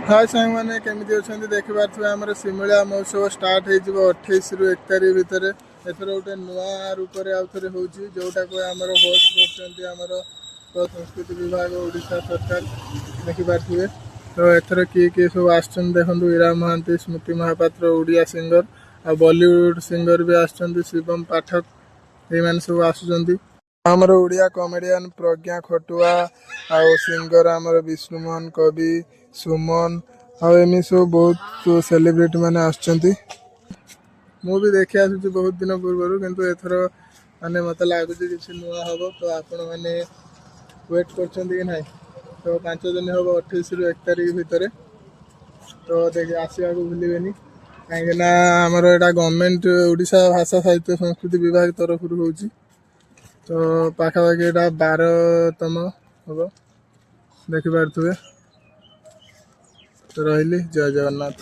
हाय सांग मैंने केमी अच्छा देखिपे आम शिमिला महोत्सव स्टार्ट हो 28 रु 1 तारीख भितर एथर गोटे नुआ रूप से आउ थे हो जोटा को आम होस्ट कर संस्कृति विभाग ओडिशा सरकार देखिपे। तो एथर किए किए सब आसुँ देखो इरा महांती स्मृति महापात्र ओडिया सिंगर आ बॉलीवुड सिंगर भी आसुँ शिवम पाठक ये सब आसुँच आमर ओडिया कमेडियन प्रज्ञा खटुआ आउ सिंगर आमर विष्णुमोहन कवि सुमन आम सब बहुत सेलिब्रिटी मैंने आसुँच मु भी देखी आसुची बहुत दिन पूर्व किंतु एथर माने मत लगुच कि नुआ हम तो आपण मैंने वेट कर ना तो 5 दिन हम 28 रु 1 तारीख भितर तो देखिए आसवा को भूलें कहीं आमर यहाँ गवर्नमेंट ओडिशा भाषा साहित्य संस्कृति विभाग तरफ हो तो पाखापाखि यहाँ 12तम हम देखिपे। तो रही जय जगन्नाथ।